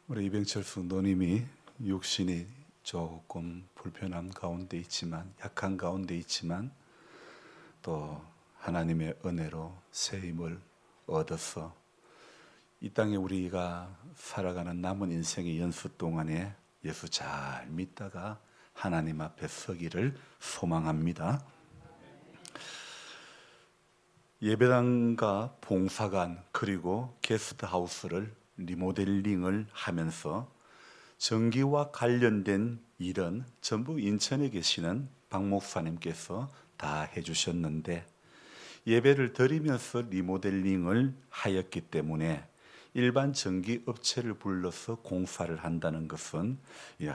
우리 이병철 누님이 육신이 조금 불편한 가운데 있지만, 약한 가운데 있지만 또 하나님의 은혜로 새 힘을 얻어서 이 땅에 우리가 살아가는 남은 인생의 연수 동안에 예수 잘 믿다가 하나님 앞에 서기를 소망합니다. 예배당과 봉사관 그리고 게스트하우스를 리모델링을 하면서 전기와 관련된 일은 전부 인천에 계시는 박 목사님께서 다 해주셨는데, 예배를 드리면서 리모델링을 하였기 때문에 일반 전기 업체를 불러서 공사를 한다는 것은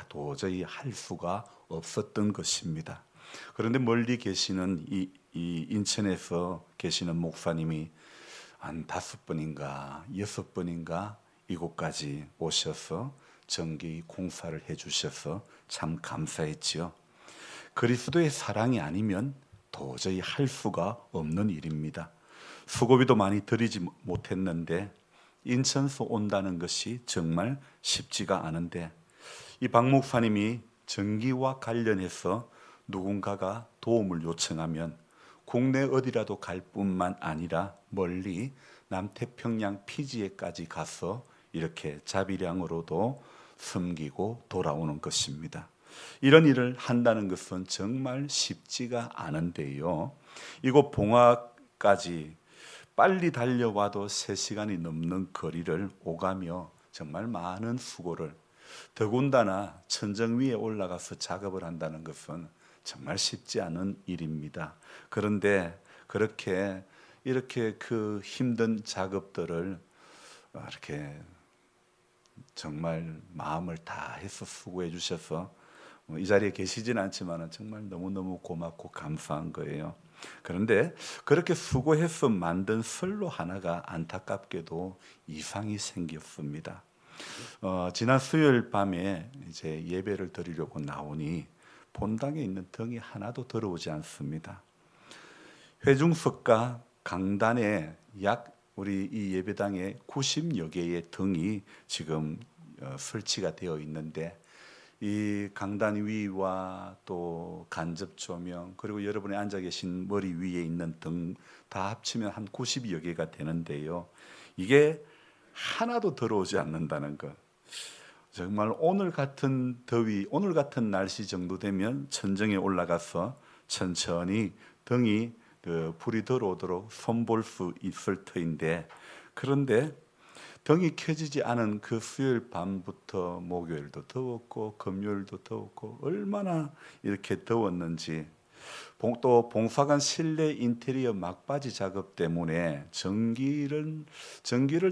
도저히 할 수가 없었던 것입니다. 그런데 멀리 계시는 이 인천에서 계시는 목사님이 한 5번인가 6번인가 이곳까지 오셔서 전기 공사를 해주셔서 참 감사했지요. 그리스도의 사랑이 아니면 도저히 할 수가 없는 일입니다. 수고비도 많이 들이지 못했는데 인천서 온다는 것이 정말 쉽지가 않은데, 이 박 목사님이 전기와 관련해서 누군가가 도움을 요청하면 국내 어디라도 갈 뿐만 아니라 멀리 남태평양 피지에까지 가서 이렇게 자비량으로도 섬기고 돌아오는 것입니다. 이런 일을 한다는 것은 정말 쉽지가 않은데요. 이곳 봉화까지 빨리 달려와도 3시간이 넘는 거리를 오가며 정말 많은 수고를, 더군다나 천정 위에 올라가서 작업을 한다는 것은 정말 쉽지 않은 일입니다. 그런데 이렇게 그 힘든 작업들을 이렇게 정말 마음을 다해서 수고해 주셔서 이 자리에 계시진 않지만 정말 너무너무 고맙고 감사한 거예요. 그런데 그렇게 수고해서 만든 선로 하나가 안타깝게도 이상이 생겼습니다. 지난 수요일 밤에 이제 예배를 드리려고 나오니 본당에 있는 등이 하나도 들어오지 않습니다. 회중석과 강단에 우리 이 예배당에 90여 개의 등이 지금 설치가 되어 있는데, 이 강단 위와 또 간접 조명 그리고 여러분이 앉아 계신 머리 위에 있는 등 다 합치면 한 90여 개가 되는데요. 이게 하나도 들어오지 않는다는 것. 정말 오늘 같은 더위, 오늘 같은 날씨 정도 되면 천정에 올라가서 천천히 등이 불이 들어오도록 손볼 수 있을 터인데, 그런데 등이 켜지지 않은 그 수요일 밤부터 목요일도 더웠고 금요일도 더웠고 얼마나 이렇게 더웠는지, 또 봉사관 실내 인테리어 막바지 작업 때문에 전기를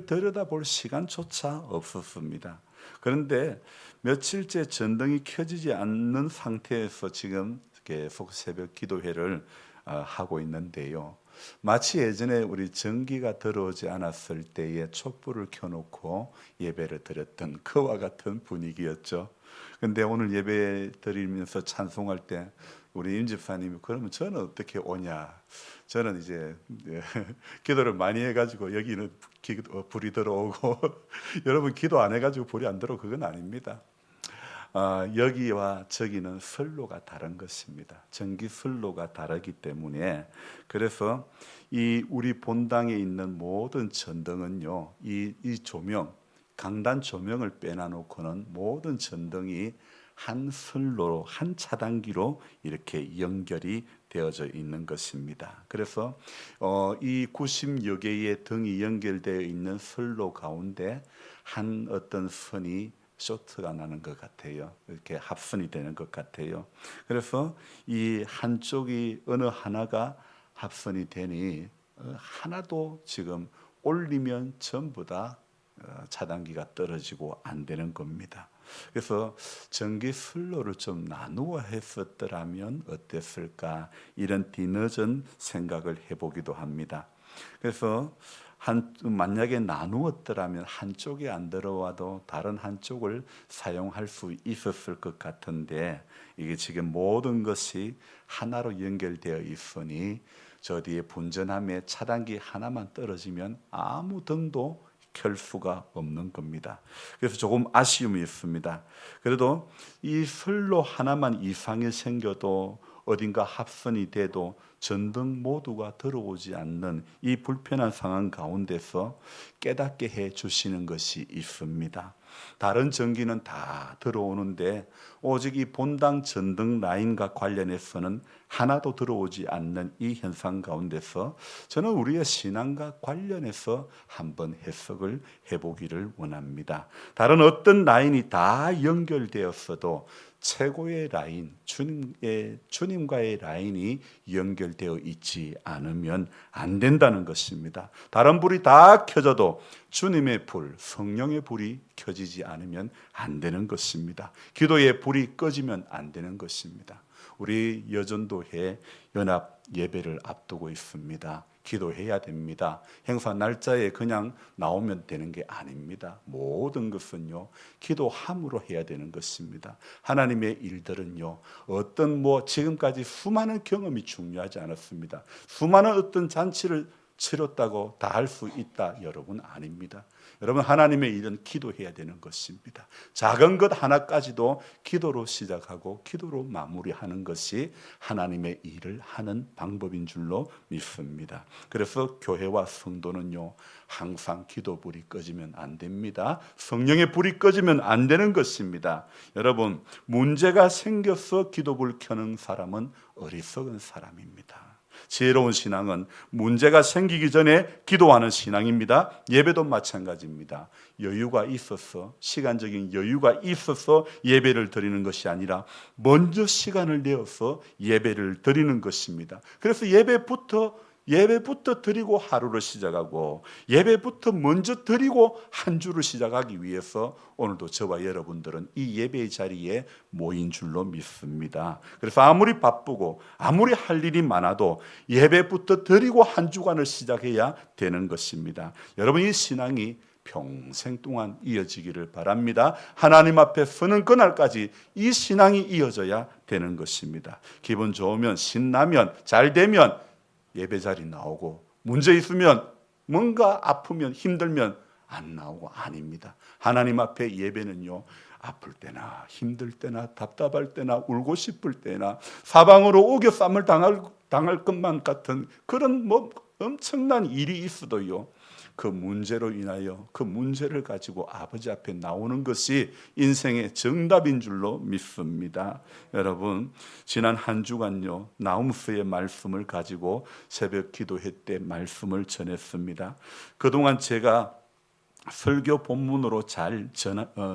들여다볼 시간조차 없었습니다. 그런데 며칠째 전등이 켜지지 않는 상태에서 지금 계속 새벽 기도회를 하고 있는데요. 마치 예전에 우리 전기가 들어오지 않았을 때에 촛불을 켜놓고 예배를 드렸던 그와 같은 분위기였죠. 근데 오늘 예배 드리면서 찬송할 때 우리 임 집사님이 그러면 저는 어떻게 오냐? 저는 이제 기도를 많이 해가지고 여기는 불이 들어오고 여러분 기도 안 해가지고 불이 안 들어오고 그건 아닙니다. 여기와 저기는 선로가 다른 것입니다. 전기 선로가 다르기 때문에, 그래서 이 우리 본당에 있는 모든 전등은요, 이 조명, 강단 조명을 빼놔놓고는 모든 전등이 한 선로로, 한 차단기로 이렇게 연결이 되어져 있는 것입니다. 그래서 이 90여 개의 등이 연결되어 있는 선로 가운데 한 어떤 선이 쇼트가 나는 것 같아요. 이렇게 합선이 되는 것 같아요. 그래서 이 한쪽이 어느 하나가 합선이 되니 하나도 지금 올리면 전부 다 차단기가 떨어지고 안 되는 겁니다. 그래서 전기 선로를 좀 나누어 했었더라면 어땠을까, 이런 뒤늦은 생각을 해보기도 합니다. 그래서 만약에 나누었더라면 한쪽이 안 들어와도 다른 한쪽을 사용할 수 있었을 것 같은데, 이게 지금 모든 것이 하나로 연결되어 있으니 저 뒤에 분전함에 차단기 하나만 떨어지면 아무 등도 켤 수가 없는 겁니다. 그래서 조금 아쉬움이 있습니다. 그래도 이 선로 하나만 이상이 생겨도 어딘가 합선이 돼도 전등 모두가 들어오지 않는 이 불편한 상황 가운데서 깨닫게 해 주시는 것이 있습니다. 다른 전기는 다 들어오는데 오직 이 본당 전등 라인과 관련해서는 하나도 들어오지 않는 이 현상 가운데서 저는 우리의 신앙과 관련해서 한번 해석을 해보기를 원합니다. 다른 어떤 라인이 다 연결되었어도 최고의 라인, 주님과의 라인이 연결되어 있지 않으면 안 된다는 것입니다. 다른 불이 다 켜져도 주님의 불, 성령의 불이 켜지지 않으면 안 되는 것입니다. 기도의 불이 꺼지면 안 되는 것입니다. 우리 여전도회 연합 예배를 앞두고 있습니다. 기도해야 됩니다. 행사 날짜에 그냥 나오면 되는 게 아닙니다. 모든 것은요, 기도함으로 해야 되는 것입니다. 하나님의 일들은요, 어떤 지금까지 수많은 경험이 중요하지 않았습니다. 수많은 어떤 잔치를 치렀다고 다 할 수 있다, 여러분 아닙니다. 여러분, 하나님의 일은 기도해야 되는 것입니다. 작은 것 하나까지도 기도로 시작하고 기도로 마무리하는 것이 하나님의 일을 하는 방법인 줄로 믿습니다. 그래서 교회와 성도는요, 항상 기도불이 꺼지면 안 됩니다. 성령의 불이 꺼지면 안 되는 것입니다. 여러분, 문제가 생겨서 기도불 켜는 사람은 어리석은 사람입니다. 지혜로운 신앙은 문제가 생기기 전에 기도하는 신앙입니다. 예배도 마찬가지입니다. 여유가 있어서, 시간적인 여유가 있어서 예배를 드리는 것이 아니라 먼저 시간을 내어서 예배를 드리는 것입니다. 그래서 예배부터 드리고 하루를 시작하고, 예배부터 먼저 드리고 한 주를 시작하기 위해서 오늘도 저와 여러분들은 이 예배의 자리에 모인 줄로 믿습니다. 그래서 아무리 바쁘고 아무리 할 일이 많아도 예배부터 드리고 한 주간을 시작해야 되는 것입니다. 여러분, 이 신앙이 평생 동안 이어지기를 바랍니다. 하나님 앞에 서는 그날까지 이 신앙이 이어져야 되는 것입니다. 기분 좋으면, 신나면, 잘 되면 예배 자리 나오고, 문제 있으면, 뭔가 아프면, 힘들면 안 나오고, 아닙니다. 하나님 앞에 예배는요, 아플 때나 힘들 때나 답답할 때나 울고 싶을 때나 사방으로 오겨쌈을 당할 것만 같은 그런 엄청난 일이 있어도요, 그 문제로 인하여 그 문제를 가지고 아버지 앞에 나오는 것이 인생의 정답인 줄로 믿습니다. 여러분, 지난 한 주간요, 나훔수의 말씀을 가지고 새벽 기도회 때 말씀을 전했습니다. 그동안 제가 설교 본문으로 잘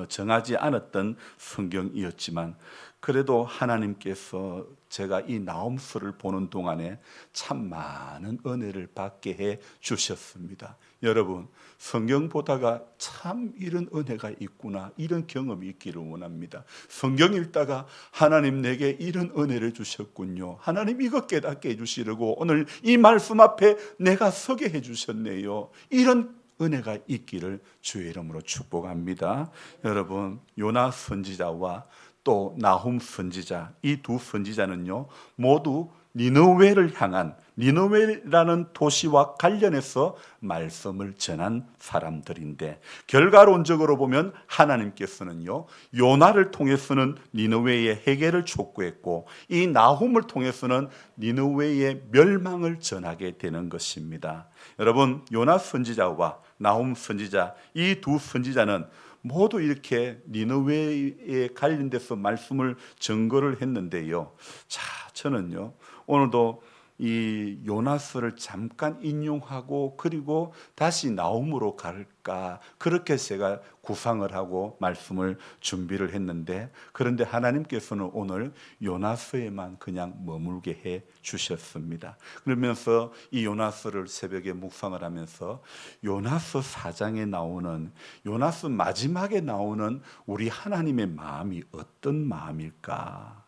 정하지 않았던 성경이었지만, 그래도 하나님께서 제가 이 나훔수를 보는 동안에 참 많은 은혜를 받게 해 주셨습니다. 여러분, 성경 보다가 참 이런 은혜가 있구나, 이런 경험이 있기를 원합니다. 성경 읽다가 하나님 내게 이런 은혜를 주셨군요, 하나님 이거 깨닫게 해주시려고 오늘 이 말씀 앞에 내가 서게 해주셨네요, 이런 은혜가 있기를 주의 이름으로 축복합니다. 여러분, 요나 선지자와 또 나훔 선지자, 이 두 선지자는요, 모두 니느웨를 향한, 니느웨라는 도시와 관련해서 말씀을 전한 사람들인데, 결과론적으로 보면 하나님께서는요, 요나를 통해서는 니느웨의 해결을 촉구했고, 이 나훔을 통해서는 니느웨의 멸망을 전하게 되는 것입니다. 여러분, 요나 선지자와 나훔 선지자, 이 두 선지자는 모두 이렇게 니느웨에 관련돼서 말씀을 전거를 했는데요. 자, 저는요, 오늘도 이 요나서를 잠깐 인용하고 그리고 다시 나홈으로 갈까, 그렇게 제가 구상을 하고 말씀을 준비를 했는데, 그런데 하나님께서는 오늘 요나서에만 그냥 머물게 해 주셨습니다. 그러면서 이 요나서를 새벽에 묵상을 하면서 요나서 4장에 나오는, 요나서 마지막에 나오는 우리 하나님의 마음이 어떤 마음일까?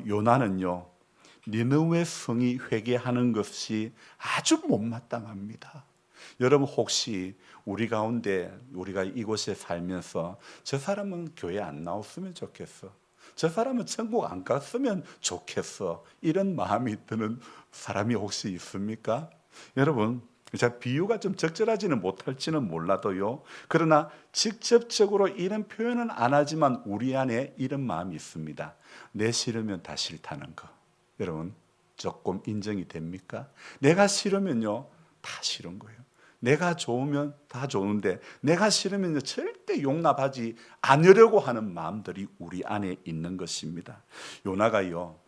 요나는요, 니느웨 성이 회개하는 것이 아주 못마땅합니다. 여러분, 혹시 우리 가운데, 우리가 이곳에 살면서 저 사람은 교회 안 나왔으면 좋겠어, 저 사람은 천국 안 갔으면 좋겠어, 이런 마음이 드는 사람이 혹시 있습니까? 여러분, 자, 비유가 좀 적절하지는 못할지는 몰라도요. 그러나 직접적으로 이런 표현은 안 하지만 우리 안에 이런 마음이 있습니다. 내 싫으면 다 싫다는 거. 여러분, 조금 인정이 됩니까? 내가 싫으면요, 다 싫은 거예요. 내가 좋으면 다 좋은데 내가 싫으면 절대 용납하지 않으려고 하는 마음들이 우리 안에 있는 것입니다. 요나가요,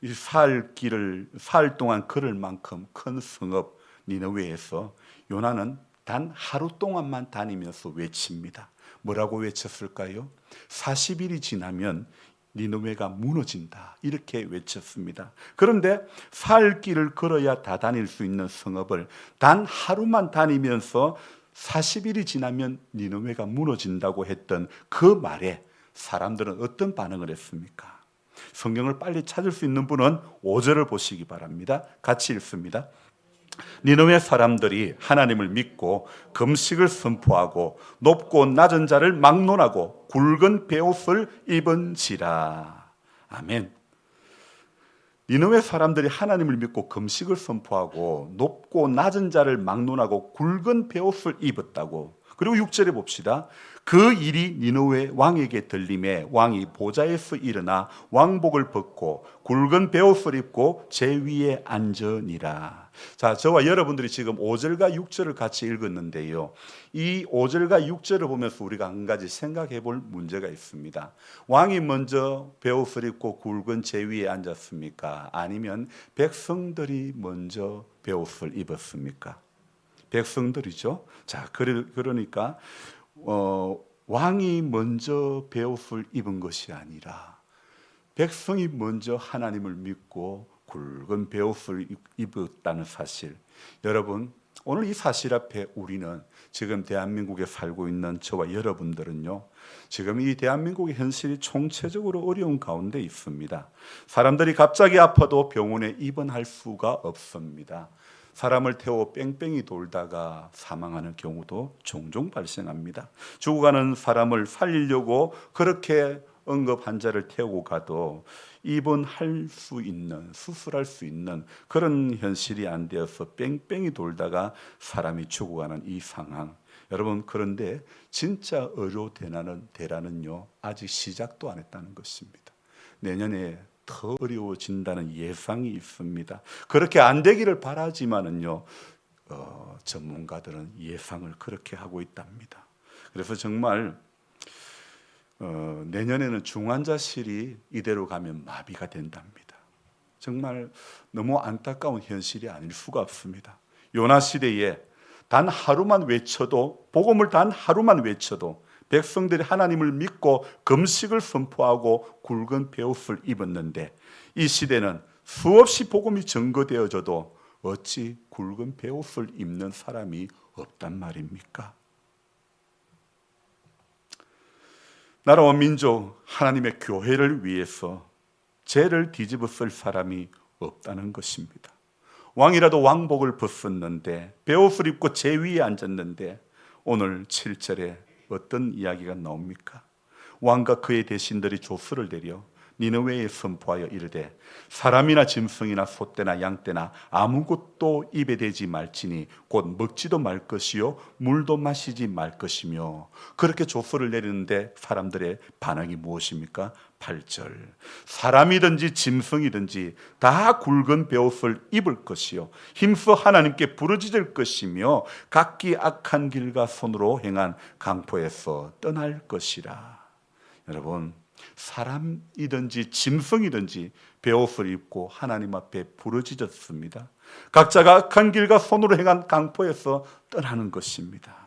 이 사흘 동안 걸을 만큼 큰 성읍 니느웨에서 요나는 단 하루 동안만 다니면서 외칩니다. 뭐라고 외쳤을까요? 40일이 지나면 니느웨가 무너진다, 이렇게 외쳤습니다. 그런데 사흘 길을 걸어야 다 다닐 수 있는 성읍을 단 하루만 다니면서 40일이 지나면 니느웨가 무너진다고 했던 그 말에 사람들은 어떤 반응을 했습니까? 성경을 빨리 찾을 수 있는 분은 5절을 보시기 바랍니다. 같이 읽습니다. 니느웨 사람들이 하나님을 믿고 금식을 선포하고 높고 낮은 자를 막론하고 굵은 베옷을 입은지라. 아멘. 니느웨 사람들이 하나님을 믿고 금식을 선포하고 높고 낮은 자를 막론하고 굵은 베옷을 입었다고. 그리고 6절에 봅시다. 그 일이 니느웨 왕에게 들림에 왕이 보좌에서 일어나 왕복을 벗고 굵은 베옷을 입고 제 위에 앉으니라. 자, 저와 여러분들이 지금 5절과 6절을 같이 읽었는데요, 이 5절과 6절을 보면서 우리가 한 가지 생각해 볼 문제가 있습니다. 왕이 먼저 베옷을 입고 굵은 제 위에 앉았습니까? 아니면 백성들이 먼저 베옷을 입었습니까? 백성들이죠. 자, 그러니까 왕이 먼저 베옷을 입은 것이 아니라 백성이 먼저 하나님을 믿고 굵은 베옷을 입었다는 사실. 여러분, 오늘 이 사실 앞에 우리는 지금 대한민국에 살고 있는 저와 여러분들은요, 지금 이 대한민국의 현실이 총체적으로 어려운 가운데 있습니다. 사람들이 갑자기 아파도 병원에 입원할 수가 없습니다. 사람을 태워 뺑뺑이 돌다가 사망하는 경우도 종종 발생합니다. 죽어가는 사람을 살리려고 그렇게 응급 환자를 태우고 가도 입원할 수 있는, 수술할 수 있는 그런 현실이 안 되어서 뺑뺑이 돌다가 사람이 죽어가는 이 상황. 여러분, 그런데 진짜 의료 대란은요, 아직 시작도 안 했다는 것입니다. 내년에 더 어려워진다는 예상이 있습니다. 그렇게 안 되기를 바라지만은요, 전문가들은 예상을 그렇게 하고 있답니다. 그래서 정말 내년에는 중환자실이 이대로 가면 마비가 된답니다. 정말 너무 안타까운 현실이 아닐 수가 없습니다. 요나 시대에 단 하루만 외쳐도, 복음을 단 하루만 외쳐도 백성들이 하나님을 믿고 금식을 선포하고 굵은 베옷을 입었는데, 이 시대는 수없이 복음이 증거되어져도 어찌 굵은 베옷을 입는 사람이 없단 말입니까? 나라와 민족, 하나님의 교회를 위해서 죄를 뒤집어 쓸 사람이 없다는 것입니다. 왕이라도 왕복을 벗었는데, 베옷을 입고 제 위에 앉았는데, 오늘 7절에 어떤 이야기가 나옵니까? 왕과 그의 대신들이 조서를 내려 니느웨에 선포하여 이르되, 사람이나 짐승이나 소떼나 양떼나 아무것도 입에 대지 말지니 곧 먹지도 말 것이요 물도 마시지 말 것이며. 그렇게 조서를 내리는데 사람들의 반응이 무엇입니까? 8절, 사람이든지 짐승이든지 다 굵은 베옷을 입을 것이요 힘써 하나님께 부르짖을 것이며 각기 악한 길과 손으로 행한 강포에서 떠날 것이라. 여러분, 사람이든지 짐승이든지 베옷을 입고 하나님 앞에 부르짖었습니다. 각자가 악한 길과 손으로 행한 강포에서 떠나는 것입니다.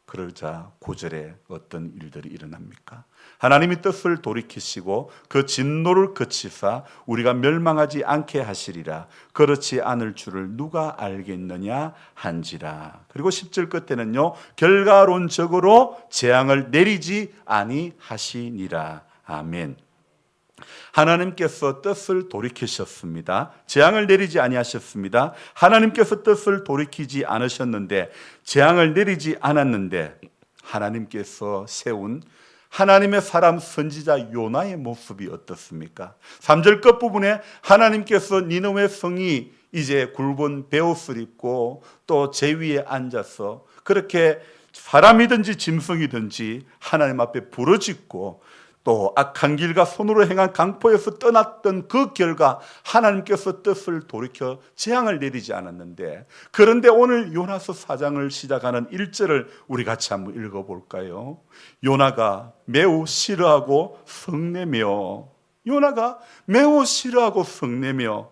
그러자 9절에 어떤 일들이 일어납니까? 하나님이 뜻을 돌이키시고 그 진노를 그치사 우리가 멸망하지 않게 하시리라. 그렇지 않을 줄을 누가 알겠느냐 한지라. 그리고 10절 끝에는요, 결과론적으로 재앙을 내리지 아니하시니라. 아멘. 하나님께서 뜻을 돌이키셨습니다. 재앙을 내리지 아니하셨습니다. 하나님께서 뜻을 돌이키지 않으셨는데, 재앙을 내리지 않았는데, 하나님께서 세운 하나님의 사람 선지자 요나의 모습이 어떻습니까? 3절 끝부분에 하나님께서 니느웨 성이 이제 굵은 베옷을 입고 또 제 위에 앉아서 그렇게 사람이든지 짐승이든지 하나님 앞에 부르짖고 또 악한 길과 손으로 행한 강포에서 떠났던 그 결과 하나님께서 뜻을 돌이켜 재앙을 내리지 않았는데, 그런데 오늘 요나서 4장을 시작하는 1절을 우리 같이 한번 읽어볼까요? 요나가 매우 싫어하고 성내며, 요나가 매우 싫어하고 성내며,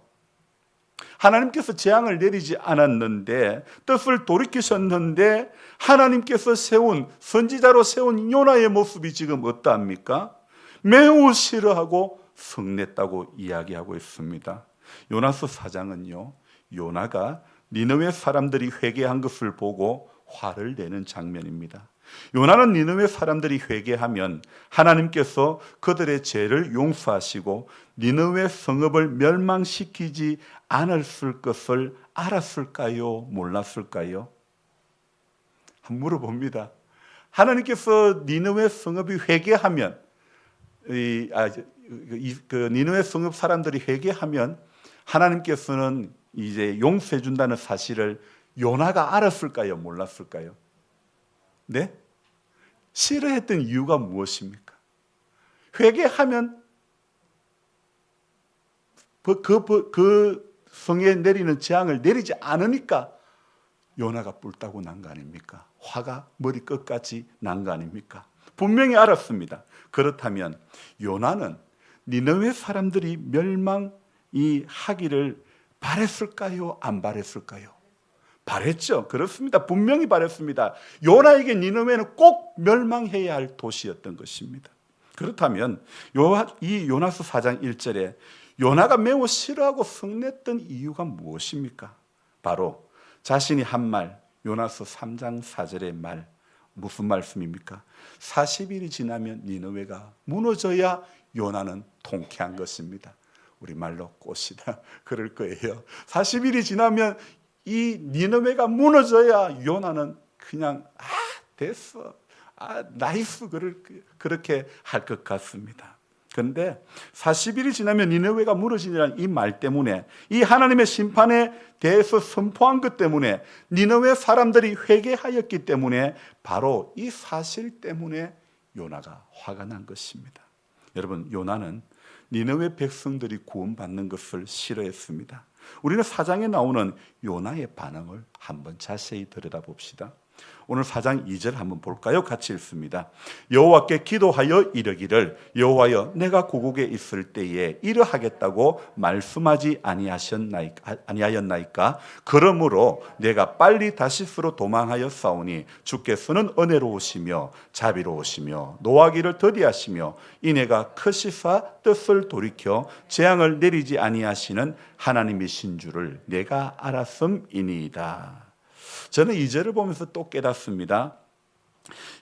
하나님께서 재앙을 내리지 않았는데 뜻을 돌이키셨는데 하나님께서 세운 선지자로 세운 요나의 모습이 지금 어떠합니까? 매우 싫어하고 성냈다고 이야기하고 있습니다. 요나서 4장은요, 요나가 니느웨 사람들이 회개한 것을 보고 화를 내는 장면입니다. 요나는 니느웨 사람들이 회개하면 하나님께서 그들의 죄를 용서하시고 니느웨 성읍을 멸망시키지 않았을 것을 알았을까요? 몰랐을까요? 한번 물어봅니다. 하나님께서 니느웨 성읍이 회개하면, 니느웨 성읍 사람들이 회개하면 하나님께서는 이제 용서해 준다는 사실을 요나가 알았을까요? 몰랐을까요? 네? 싫어했던 이유가 무엇입니까? 회개하면 그 성에 내리는 재앙을 내리지 않으니까 요나가 뿔따고 난 거 아닙니까? 화가 머리 끝까지 난 거 아닙니까? 분명히 알았습니다. 그렇다면 요나는 니느웨 사람들이 멸망이 하기를 바랬을까요? 안 바랬을까요? 바랬죠. 그렇습니다. 분명히 바랬습니다. 요나에게 니느웨는 꼭 멸망해야 할 도시였던 것입니다. 그렇다면 이 요나서 4장 1절에 요나가 매우 싫어하고 성냈던 이유가 무엇입니까? 바로 자신이 한 말, 요나서 3장 4절의 말, 무슨 말씀입니까? 40일이 지나면 니느웨가 무너져야 요나는 통쾌한 것입니다. 우리말로 꽃이다 그럴 거예요. 40일이 지나면 이 니느웨가 무너져야 요나는 그냥 됐어, 나이스 그렇게 할 것 같습니다. 그런데 40일이 지나면 니느웨가 무너지라는 이 말 때문에, 이 하나님의 심판에 대해서 선포한 것 때문에, 니느웨 사람들이 회개하였기 때문에 바로 이 사실 때문에 요나가 화가 난 것입니다. 여러분, 요나는 니느웨 백성들이 구원받는 것을 싫어했습니다. 우리는 4장에 나오는 요나의 반응을 한번 자세히 들여다봅시다. 오늘 4장 2절 한번 볼까요? 같이 읽습니다. 여호와께 기도하여 이르기를 여호와여 내가 고국에 있을 때에 이러하겠다고 말씀하지 아니하였나이까? 그러므로 내가 빨리 다시스로 도망하여 싸우니 주께서는 은혜로우시며 자비로우시며 노하기를 더디하시며 이내가 크시사 뜻을 돌이켜 재앙을 내리지 아니하시는 하나님이신 줄을 내가 알았음이니이다. 저는 이 절을 보면서 또 깨닫습니다.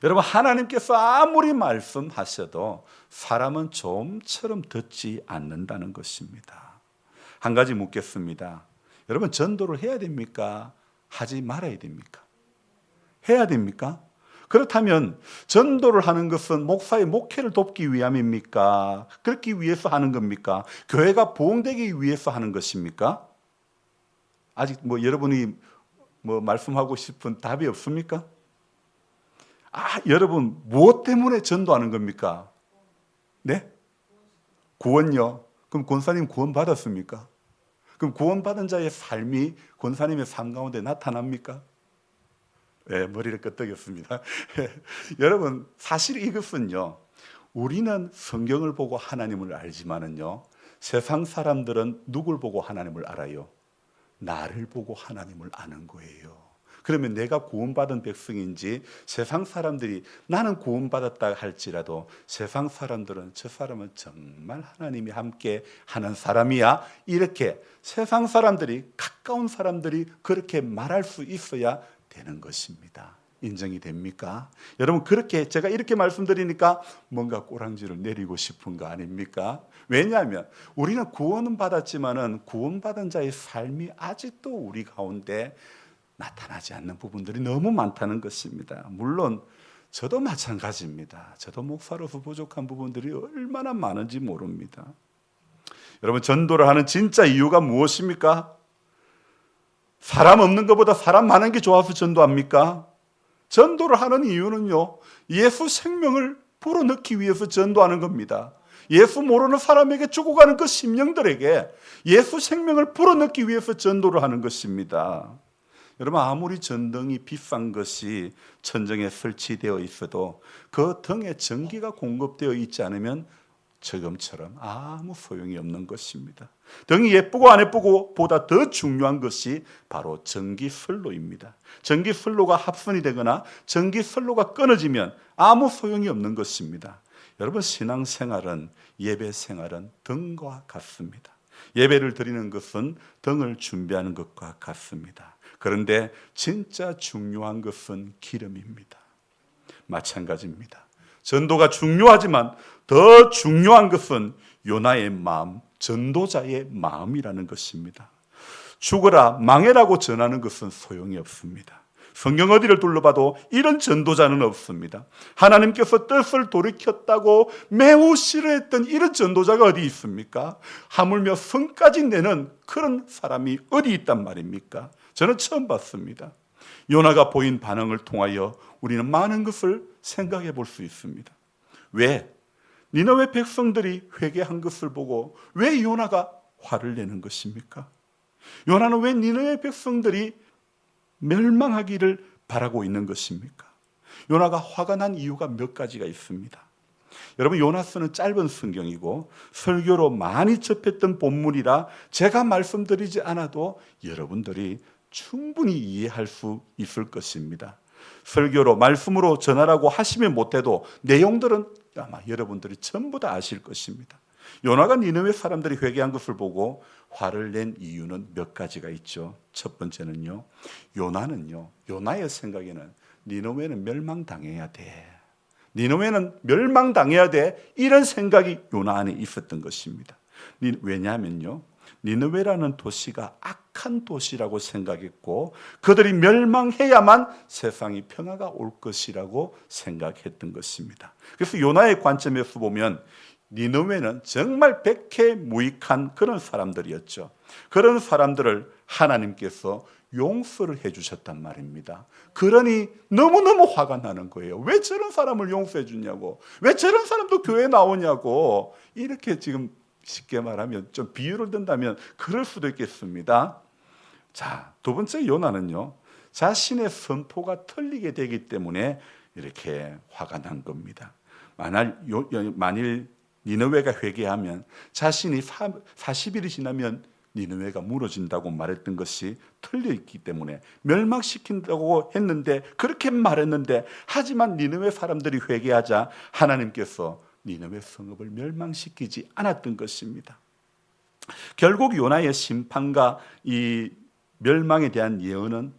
여러분, 하나님께서 아무리 말씀하셔도 사람은 좀처럼 듣지 않는다는 것입니다. 한 가지 묻겠습니다. 여러분, 전도를 해야 됩니까? 하지 말아야 됩니까? 해야 됩니까? 그렇다면 전도를 하는 것은 목사의 목회를 돕기 위함입니까? 그렇기 위해서 하는 겁니까? 교회가 부흥되기 위해서 하는 것입니까? 아직 여러분이 말씀하고 싶은 답이 없습니까? 여러분, 무엇 때문에 전도하는 겁니까? 네? 구원요? 그럼 권사님 구원 받았습니까? 그럼 구원 받은 자의 삶이 권사님의 삶 가운데 나타납니까? 네, 머리를 끄덕였습니다. 여러분, 사실 이것은요, 우리는 성경을 보고 하나님을 알지만은요, 세상 사람들은 누굴 보고 하나님을 알아요? 나를 보고 하나님을 아는 거예요. 그러면 내가 구원받은 백성인지 세상 사람들이 나는 구원받았다 할지라도 세상 사람들은 저 사람은 정말 하나님이 함께 하는 사람이야, 이렇게 세상 사람들이, 가까운 사람들이 그렇게 말할 수 있어야 되는 것입니다. 인정이 됩니까? 여러분, 그렇게 제가 이렇게 말씀드리니까 뭔가 꼬랑지를 내리고 싶은 거 아닙니까? 왜냐하면 우리는 구원은 받았지만은 구원받은 자의 삶이 아직도 우리 가운데 나타나지 않는 부분들이 너무 많다는 것입니다. 물론 저도 마찬가지입니다. 저도 목사로서 부족한 부분들이 얼마나 많은지 모릅니다. 여러분, 전도를 하는 진짜 이유가 무엇입니까? 사람 없는 것보다 사람 많은 게 좋아서 전도합니까? 전도를 하는 이유는요, 예수 생명을 불어넣기 위해서 전도하는 겁니다. 예수 모르는 사람에게 죽어가는 그 심령들에게 예수 생명을 불어넣기 위해서 전도를 하는 것입니다. 여러분, 아무리 전등이 비싼 것이 천정에 설치되어 있어도 그 등에 전기가 공급되어 있지 않으면 저금처럼 아무 소용이 없는 것입니다. 등이 예쁘고 안 예쁘고 보다 더 중요한 것이 바로 전기선로입니다. 전기선로가 합선이 되거나 전기선로가 끊어지면 아무 소용이 없는 것입니다. 여러분, 신앙생활은, 예배생활은 등과 같습니다. 예배를 드리는 것은 등을 준비하는 것과 같습니다. 그런데 진짜 중요한 것은 기름입니다. 마찬가지입니다. 전도가 중요하지만 더 중요한 것은 요나의 마음, 전도자의 마음이라는 것입니다. 죽어라, 망해라고 전하는 것은 소용이 없습니다. 성경 어디를 둘러봐도 이런 전도자는 없습니다. 하나님께서 뜻을 돌이켰다고 매우 싫어했던 이런 전도자가 어디 있습니까? 하물며 성까지 내는 그런 사람이 어디 있단 말입니까? 저는 처음 봤습니다. 요나가 보인 반응을 통하여 우리는 많은 것을 생각해 볼 수 있습니다. 왜? 니느웨 백성들이 회개한 것을 보고 왜 요나가 화를 내는 것입니까? 요나는 왜 니느웨 백성들이 멸망하기를 바라고 있는 것입니까? 요나가 화가 난 이유가 몇 가지가 있습니다. 여러분, 요나서는 짧은 성경이고 설교로 많이 접했던 본문이라 제가 말씀드리지 않아도 여러분들이 충분히 이해할 수 있을 것입니다. 설교로 말씀으로 전하라고 하시면 못해도 내용들은 아마 여러분들이 전부 다 아실 것입니다. 요나가 니느웨 사람들이 회개한 것을 보고 화를 낸 이유는 몇 가지가 있죠. 첫 번째는요, 요나의 생각에는 니느웨는 멸망당해야 돼. 니느웨는 멸망당해야 돼. 이런 생각이 요나 안에 있었던 것입니다. 왜냐하면요, 니느웨라는 도시가 악한 도시라고 생각했고 그들이 멸망해야만 세상이 평화가 올 것이라고 생각했던 것입니다. 그래서 요나의 관점에서 보면 니느웨는 정말 백해무익한 그런 사람들이었죠. 그런 사람들을 하나님께서 용서를 해주셨단 말입니다. 그러니 너무너무 화가 나는 거예요. 왜 저런 사람을 용서해 주냐고, 왜 저런 사람도 교회 나오냐고. 이렇게 지금 쉽게 말하면 좀 비유를 든다면 그럴 수도 있겠습니다. 자, 두 번째 요나는요, 자신의 선포가 틀리게 되기 때문에 이렇게 화가 난 겁니다. 만일 니느웨가 회개하면 자신이 40일이 지나면 니느웨가 무너진다고 말했던 것이 틀려 있기 때문에 멸망시킨다고 했는데, 그렇게 말했는데, 하지만 니느웨 사람들이 회개하자 하나님께서 니느웨 성읍을 멸망시키지 않았던 것입니다. 결국 요나의 심판과 이 멸망에 대한 예언은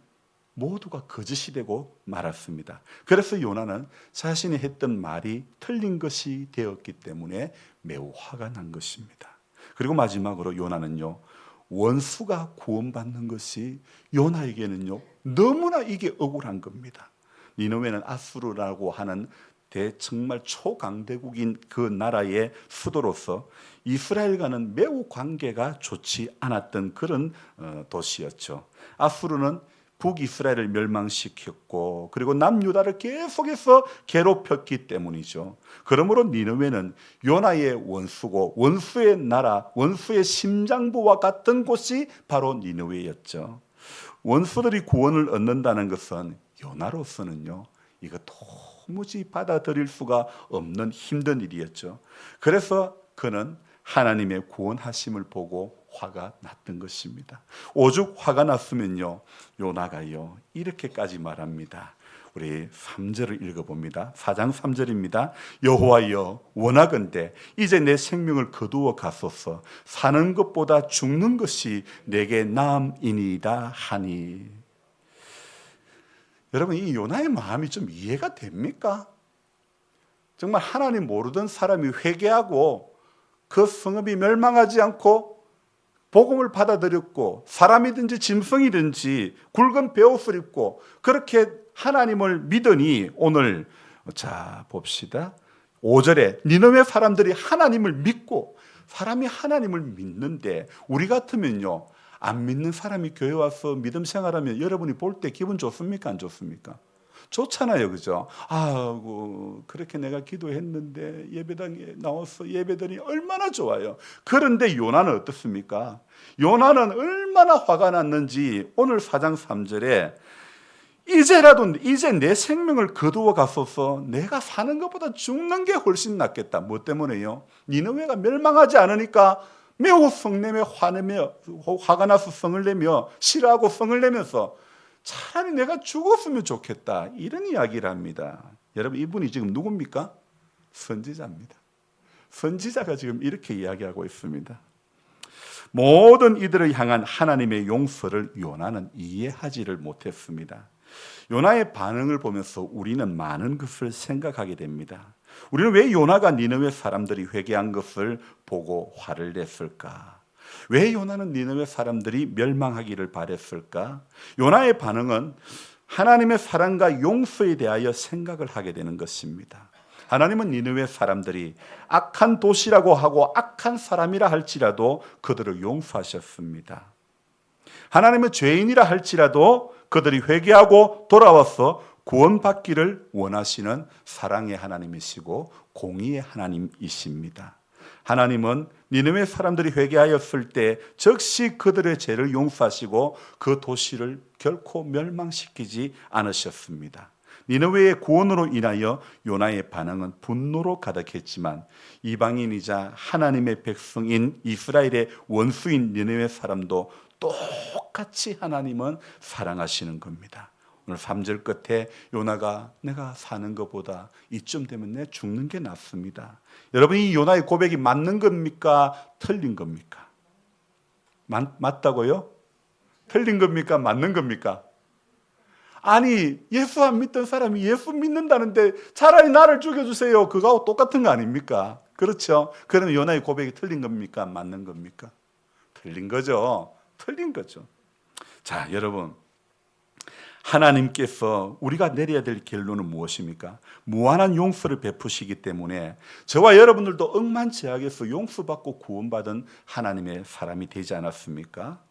모두가 거짓이 되고 말았습니다. 그래서 요나는 자신이 했던 말이 틀린 것이 되었기 때문에 매우 화가 난 것입니다. 그리고 마지막으로 요나는요, 원수가 구원받는 것이 요나에게는요 너무나 이게 억울한 겁니다. 니느웨는 아수르라고 하는 정말 초강대국인 그 나라의 수도로서 이스라엘과는 매우 관계가 좋지 않았던 그런 도시였죠. 아수르는 북이스라엘을 멸망시켰고 그리고 남유다를 계속해서 괴롭혔기 때문이죠. 그러므로 니느웨는 요나의 원수고 원수의 나라, 원수의 심장부와 같은 곳이 바로 니느웨였죠. 원수들이 구원을 얻는다는 것은 요나로서는요, 이거 도무지 받아들일 수가 없는 힘든 일이었죠. 그래서 그는 하나님의 구원하심을 보고 화가 났던 것입니다. 오죽 화가 났으면요, 요나가요 이렇게까지 말합니다. 우리 3절을 읽어봅니다. 4장 3절입니다. 여호와여, 원하건대 이제 내 생명을 거두어 가소서. 사는 것보다 죽는 것이 내게 나음이니이다 하니. 여러분, 이 요나의 마음이 좀 이해가 됩니까? 정말 하나님 모르던 사람이 회개하고 그 성읍이 멸망하지 않고 복음을 받아들였고 사람이든지 짐승이든지 굵은 베옷을 입고 그렇게 하나님을 믿으니, 오늘 자 봅시다. 5절에 니느웨 사람들이 하나님을 믿고, 사람이 하나님을 믿는데 우리 같으면요 안 믿는 사람이 교회 와서 믿음 생활하면 여러분이 볼 때 기분 좋습니까? 안 좋습니까? 좋잖아요. 그죠? 아이고, 그렇게 내가 기도했는데 예배당에 나와서 예배드리니 얼마나 좋아요. 그런데 요나는 어떻습니까? 요나는 얼마나 화가 났는지 오늘 4장 3절에 이제 내 생명을 거두어 갔어서 내가 사는 것보다 죽는 게 훨씬 낫겠다. 뭐 때문에요? 니느웨가 멸망하지 않으니까 매우 성내며 화가 나서 성을 내며 싫어하고 성을 내면서 차라리 내가 죽었으면 좋겠다. 이런 이야기를 합니다. 여러분, 이분이 지금 누굽니까? 선지자입니다. 선지자가 지금 이렇게 이야기하고 있습니다. 모든 이들을 향한 하나님의 용서를 요나는 이해하지를 못했습니다. 요나의 반응을 보면서 우리는 많은 것을 생각하게 됩니다. 우리는 왜 요나가 니느웨 사람들이 회개한 것을 보고 화를 냈을까? 왜 요나는 니느웨 사람들이 멸망하기를 바랬을까? 요나의 반응은 하나님의 사랑과 용서에 대하여 생각을 하게 되는 것입니다. 하나님은 니느웨 사람들이 악한 도시라고 하고 악한 사람이라 할지라도 그들을 용서하셨습니다. 하나님은 죄인이라 할지라도 그들이 회개하고 돌아와서 구원받기를 원하시는 사랑의 하나님이시고 공의의 하나님이십니다. 하나님은 니느웨 사람들이 회개하였을 때 즉시 그들의 죄를 용서하시고 그 도시를 결코 멸망시키지 않으셨습니다. 니느웨의 구원으로 인하여 요나의 반응은 분노로 가득했지만 이방인이자 하나님의 백성인 이스라엘의 원수인 니느웨 사람도 똑같이 하나님은 사랑하시는 겁니다. 오늘 3절 끝에 요나가 내가 사는 것보다 이쯤 되면 내 죽는 게 낫습니다. 여러분, 이 요나의 고백이 맞는 겁니까? 틀린 겁니까? 맞다고요? 틀린 겁니까? 맞는 겁니까? 아니, 예수 안 믿던 사람이 예수 믿는다는데 차라리 나를 죽여주세요. 그거하고 똑같은 거 아닙니까? 그렇죠? 그러면 요나의 고백이 틀린 겁니까? 맞는 겁니까? 틀린 거죠. 틀린 거죠. 자, 여러분, 하나님께서 우리가 내려야 될 결론은 무엇입니까? 무한한 용서를 베푸시기 때문에 저와 여러분들도 억만제약에서 용서받고 구원받은 하나님의 사람이 되지 않았습니까?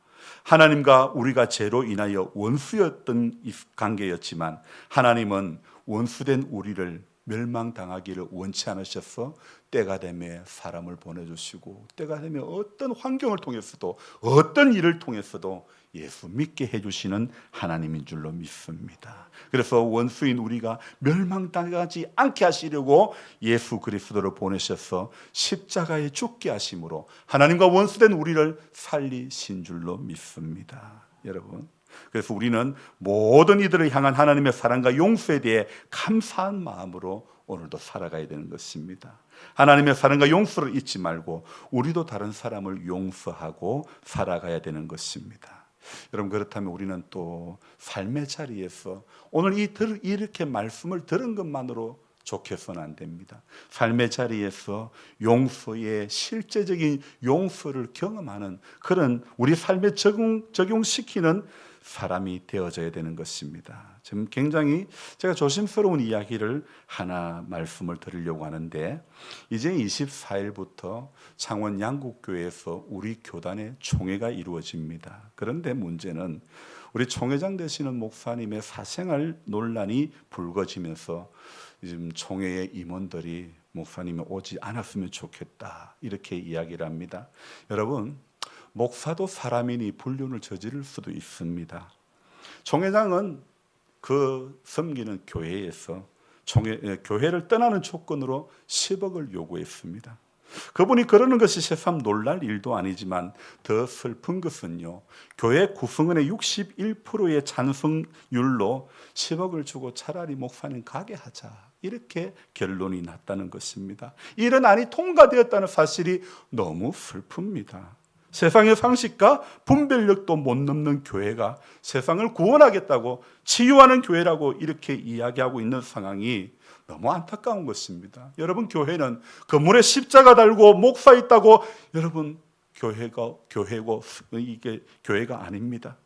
하나님과 우리가 죄로 인하여 원수였던 관계였지만 하나님은 원수된 우리를 멸망당하기를 원치 않으셔서 때가 되면 사람을 보내주시고 때가 되면 어떤 환경을 통해서도 어떤 일을 통해서도 예수 믿게 해주시는 하나님인 줄로 믿습니다. 그래서 원수인 우리가 멸망당하지 않게 하시려고 예수 그리스도를 보내셔서 십자가에 죽게 하심으로 하나님과 원수된 우리를 살리신 줄로 믿습니다. 여러분, 그래서 우리는 모든 이들을 향한 하나님의 사랑과 용서에 대해 감사한 마음으로 오늘도 살아가야 되는 것입니다. 하나님의 사랑과 용서를 잊지 말고 우리도 다른 사람을 용서하고 살아가야 되는 것입니다. 여러분, 그렇다면 우리는 또 삶의 자리에서 오늘 이렇게 말씀을 들은 것만으로 좋게서는 안 됩니다. 삶의 자리에서 용서의 실제적인 용서를 경험하는 그런 우리 삶에 적용시키는 사람이 되어져야 되는 것입니다. 지금 굉장히 제가 조심스러운 이야기를 하나 말씀을 드리려고 하는데 이제 24일부터 창원 양국교회에서 우리 교단의 총회가 이루어집니다. 그런데 문제는 우리 총회장 되시는 목사님의 사생활 논란이 불거지면서 지금 총회의 임원들이 목사님이 오지 않았으면 좋겠다 이렇게 이야기를 합니다. 여러분, 목사도 사람이니 불륜을 저지를 수도 있습니다. 총회장은 그 섬기는 교회에서 교회를 떠나는 조건으로 10억을 요구했습니다. 그분이 그러는 것이 새삼 놀랄 일도 아니지만 더 슬픈 것은요, 교회 구성원의 61%의 찬성률로 10억을 주고 차라리 목사님 가게 하자 이렇게 결론이 났다는 것입니다. 이런 안이 통과되었다는 사실이 너무 슬픕니다. 세상의 상식과 분별력도 못 넘는 교회가 세상을 구원하겠다고 치유하는 교회라고 이렇게 이야기하고 있는 상황이 너무 안타까운 것입니다. 여러분, 교회는 건물에 십자가 달고 목사 있다고 여러분 교회고 이게 교회가 아닙니다.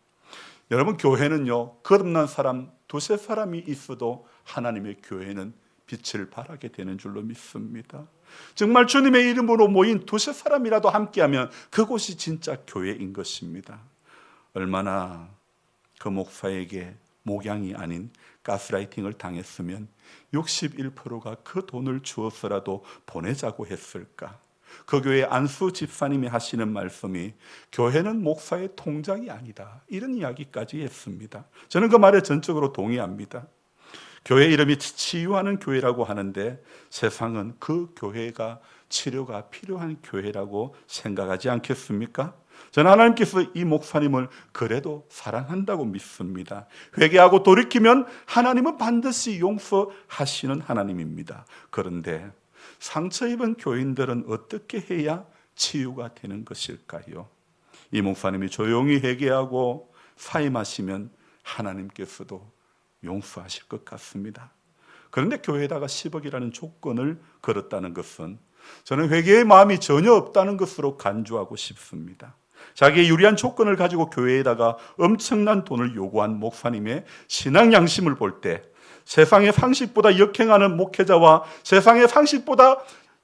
여러분, 교회는요, 거듭난 사람 두세 사람이 있어도 하나님의 교회는 빛을 발하게 되는 줄로 믿습니다. 정말 주님의 이름으로 모인 두세 사람이라도 함께하면 그곳이 진짜 교회인 것입니다. 얼마나 그 목사에게 목양이 아닌 가스라이팅을 당했으면 61%가 그 돈을 주어서라도 보내자고 했을까? 그 교회 안수 집사님이 하시는 말씀이 교회는 목사의 통장이 아니다, 이런 이야기까지 했습니다. 저는 그 말에 전적으로 동의합니다. 교회 이름이 치유하는 교회라고 하는데 세상은 그 교회가 치료가 필요한 교회라고 생각하지 않겠습니까? 저는 하나님께서 이 목사님을 그래도 사랑한다고 믿습니다. 회개하고 돌이키면 하나님은 반드시 용서하시는 하나님입니다. 그런데 상처 입은 교인들은 어떻게 해야 치유가 되는 것일까요? 이 목사님이 조용히 회개하고 사임하시면 하나님께서도 용서하실 것 같습니다. 그런데 교회에다가 10억이라는 조건을 걸었다는 것은 저는 회개의 마음이 전혀 없다는 것으로 간주하고 싶습니다. 자기의 유리한 조건을 가지고 교회에다가 엄청난 돈을 요구한 목사님의 신앙 양심을 볼 때 세상의 상식보다 역행하는 목회자와 세상의 상식보다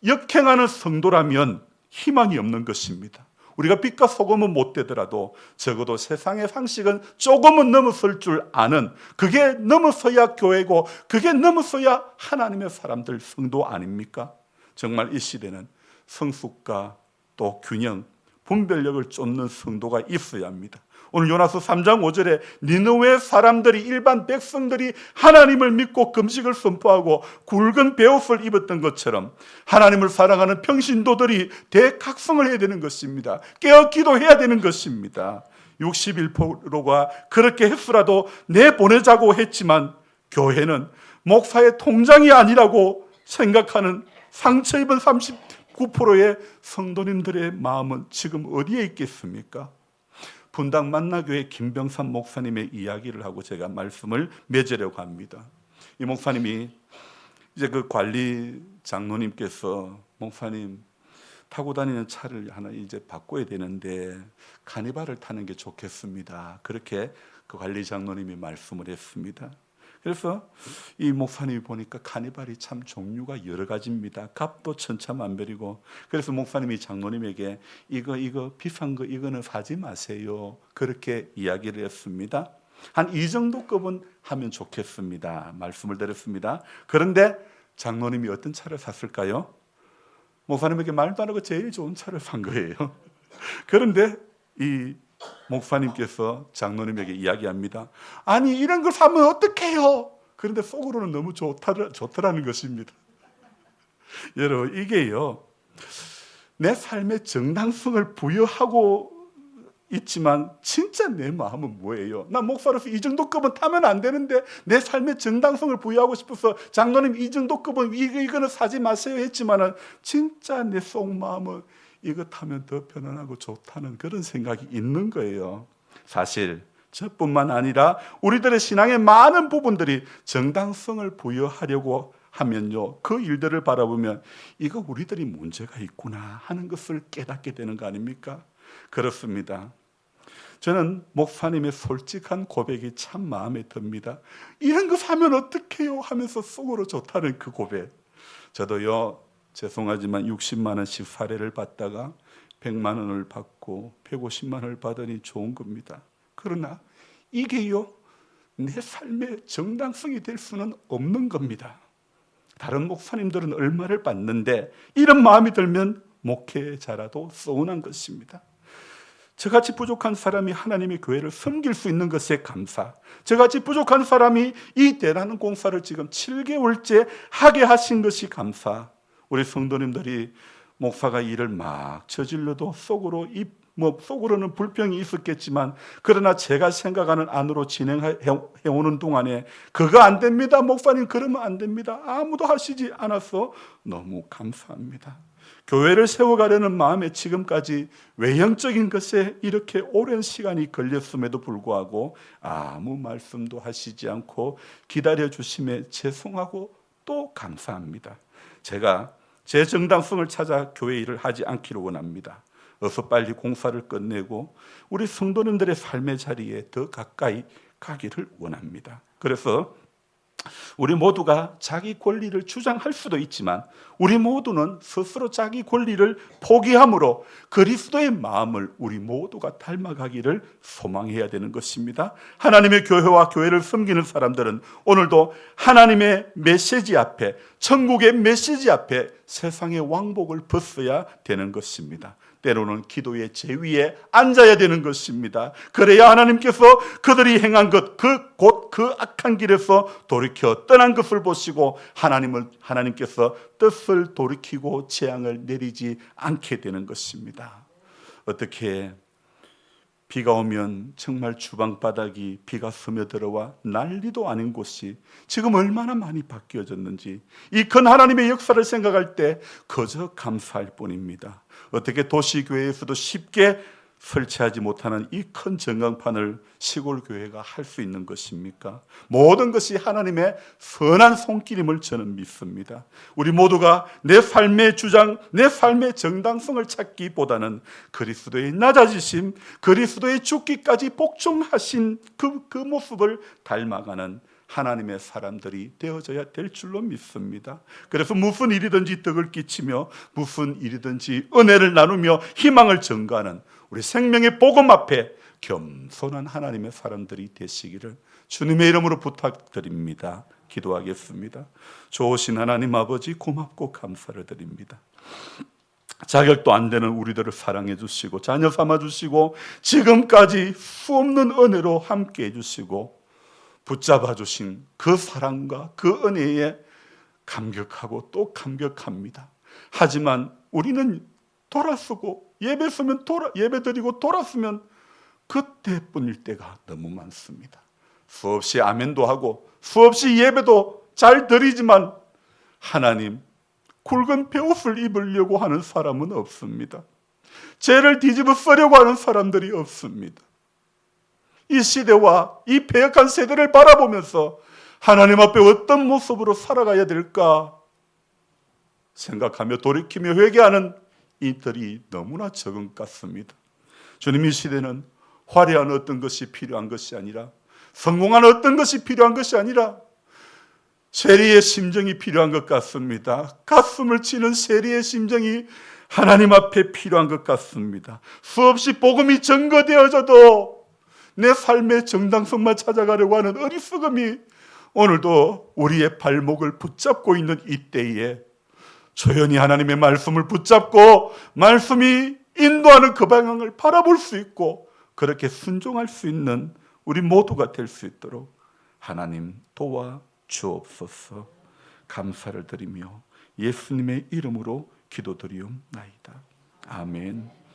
역행하는 성도라면 희망이 없는 것입니다. 우리가 빛과 소금은 못 되더라도 적어도 세상의 상식은 조금은 넘어설 줄 아는, 그게 넘어서야 교회고 그게 넘어서야 하나님의 사람들, 성도 아닙니까? 정말 이 시대는 성숙과 또 균형, 분별력을 쫓는 성도가 있어야 합니다. 오늘 요나서 3장 5절에 니느웨 사람들이, 일반 백성들이 하나님을 믿고 금식을 선포하고 굵은 베옷을 입었던 것처럼 하나님을 사랑하는 평신도들이 대각성을 해야 되는 것입니다. 깨어 기도해야 되는 것입니다. 61%가 그렇게 했으라도 내보내자고 했지만 교회는 목사의 통장이 아니라고 생각하는 상처 입은 39%의 성도님들의 마음은 지금 어디에 있겠습니까? 분당 만나교회 김병삼 목사님의 이야기를 하고 제가 말씀을 맺으려고 합니다. 이 목사님이 이제 그 관리 장로님께서 목사님 타고 다니는 차를 하나 이제 바꿔야 되는데 카니발을 타는 게 좋겠습니다. 그렇게 그 관리 장로님이 말씀을 했습니다. 그래서 이 목사님이 보니까 카니발이 참 종류가 여러 가지입니다. 값도 천차만별이고, 그래서 목사님이 장로님에게 이거 비싼 거 이거는 사지 마세요, 그렇게 이야기를 했습니다. 한 이 정도 급은 하면 좋겠습니다 말씀을 드렸습니다. 그런데 장로님이 어떤 차를 샀을까요? 목사님에게 말도 안 하고 제일 좋은 차를 산 거예요. 그런데 이 목사님께서 장로님에게 이야기합니다. 아니 이런 걸 사면 어떡해요? 그런데 속으로는 너무 좋더라는 것입니다. 여러분, 이게요, 내 삶의 정당성을 부여하고 있지만 진짜 내 마음은 뭐예요? 나 목사로서 이 정도 급은 타면 안 되는데 내 삶의 정당성을 부여하고 싶어서 장로님 이 정도 급은 이거는 사지 마세요 했지만은 진짜 내 속마음은 이거 타면 더 편안하고 좋다는 그런 생각이 있는 거예요. 사실 저뿐만 아니라 우리들의 신앙의 많은 부분들이 정당성을 부여하려고 하면요, 그 일들을 바라보면 이거 우리들이 문제가 있구나 하는 것을 깨닫게 되는 거 아닙니까? 그렇습니다. 저는 목사님의 솔직한 고백이 참 마음에 듭니다. 이런 거 사면 어떡해요 하면서 속으로 좋다는 그 고백. 저도요, 죄송하지만 60만 원씩 사례를 받다가 100만 원을 받고 150만 원을 받으니 좋은 겁니다. 그러나 이게요, 내 삶의 정당성이 될 수는 없는 겁니다. 다른 목사님들은 얼마를 받는데 이런 마음이 들면 목회자라도 서운한 것입니다. 저같이 부족한 사람이 하나님의 교회를 섬길 수 있는 것에 감사, 저같이 부족한 사람이 이 대단한 공사를 지금 7개월째 하게 하신 것이 감사. 우리 성도님들이 목사가 일을 막 저질러도 속으로는 불평이 있었겠지만, 그러나 제가 생각하는 안으로 진행해오는 동안에 그거 안 됩니다, 목사님 그러면 안 됩니다, 아무도 하시지 않아서 너무 감사합니다. 교회를 세워가려는 마음에 지금까지 외형적인 것에 이렇게 오랜 시간이 걸렸음에도 불구하고 아무 말씀도 하시지 않고 기다려주심에 죄송하고 또 감사합니다. 제가 제 정당성을 찾아 교회 일을 하지 않기를 원합니다. 어서 빨리 공사를 끝내고 우리 성도님들의 삶의 자리에 더 가까이 가기를 원합니다. 그래서 우리 모두가 자기 권리를 주장할 수도 있지만 우리 모두는 스스로 자기 권리를 포기함으로 그리스도의 마음을 우리 모두가 닮아가기를 소망해야 되는 것입니다. 하나님의 교회와 교회를 섬기는 사람들은 오늘도 하나님의 메시지 앞에, 천국의 메시지 앞에 세상의 왕복을 벗어야 되는 것입니다. 때로는 기도의 제위에 앉아야 되는 것입니다. 그래야 하나님께서 그들이 행한 것, 곧 그 악한 길에서 돌이켜 떠난 것을 보시고 하나님께서 뜻을 돌이키고 재앙을 내리지 않게 되는 것입니다. 어떻게 비가 오면 정말 주방 바닥이 비가 스며들어와 난리도 아닌 곳이 지금 얼마나 많이 바뀌어졌는지 이 큰 하나님의 역사를 생각할 때 그저 감사할 뿐입니다. 어떻게 도시교회에서도 쉽게 설치하지 못하는 이 큰 전광판을 시골교회가 할 수 있는 것입니까? 모든 것이 하나님의 선한 손길임을 저는 믿습니다. 우리 모두가 내 삶의 주장, 내 삶의 정당성을 찾기보다는 그리스도의 낮아지심, 그리스도의 죽기까지 복종하신 그 모습을 닮아가는 하나님의 사람들이 되어져야 될 줄로 믿습니다. 그래서 무슨 일이든지 덕을 끼치며 무슨 일이든지 은혜를 나누며 희망을 전가하는 우리 생명의 복음 앞에 겸손한 하나님의 사람들이 되시기를 주님의 이름으로 부탁드립니다. 기도하겠습니다. 좋으신 하나님 아버지, 고맙고 감사를 드립니다. 자격도 안 되는 우리들을 사랑해 주시고 자녀 삼아 주시고 지금까지 수없는 은혜로 함께 해 주시고 붙잡아 주신 그 사랑과 그 은혜에 감격하고 또 감격합니다. 하지만 우리는 돌아서고 예배 드리고 돌았으면 그때뿐일 때가 너무 많습니다. 수없이 아멘도 하고 수없이 예배도 잘 드리지만 하나님, 굵은 베옷을 입으려고 하는 사람은 없습니다. 죄를 뒤집어 쓰려고 하는 사람들이 없습니다. 이 시대와 이 패역한 세대를 바라보면서 하나님 앞에 어떤 모습으로 살아가야 될까 생각하며 돌이키며 회개하는 이들이 너무나 적은 것 같습니다. 주님, 이 시대는 화려한 어떤 것이 필요한 것이 아니라 성공한 어떤 것이 필요한 것이 아니라 세리의 심정이 필요한 것 같습니다. 가슴을 치는 세리의 심정이 하나님 앞에 필요한 것 같습니다. 수없이 복음이 증거되어져도 내 삶의 정당성만 찾아가려고 하는 어리석음이 오늘도 우리의 발목을 붙잡고 있는 이때에 조연히 하나님의 말씀을 붙잡고 말씀이 인도하는 그 방향을 바라볼 수 있고 그렇게 순종할 수 있는 우리 모두가 될 수 있도록 하나님 도와 주옵소서. 감사를 드리며 예수님의 이름으로 기도드리옵나이다. 아멘.